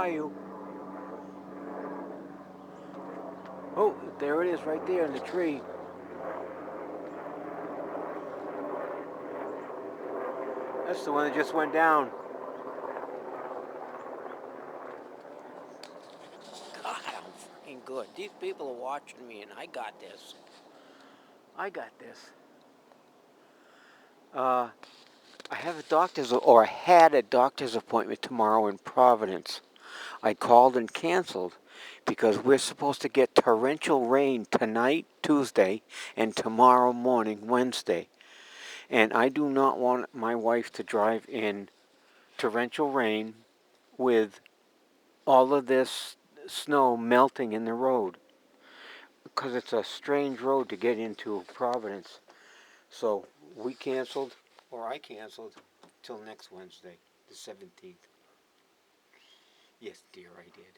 by you. Oh, there it is right there in the tree. That's the one that just went down. God, I'm fucking good. These people are watching me, and I got this. I got this. I have a doctor's, or had a doctor's appointment tomorrow in Providence. I called and canceled because we're supposed to get torrential rain tonight, Tuesday, and tomorrow morning, Wednesday. And I do not want my wife to drive in torrential rain with all of this snow melting in the road, because it's a strange road to get into Providence. So we canceled, or I canceled, till next Wednesday, the 17th. Yes, dear, I did.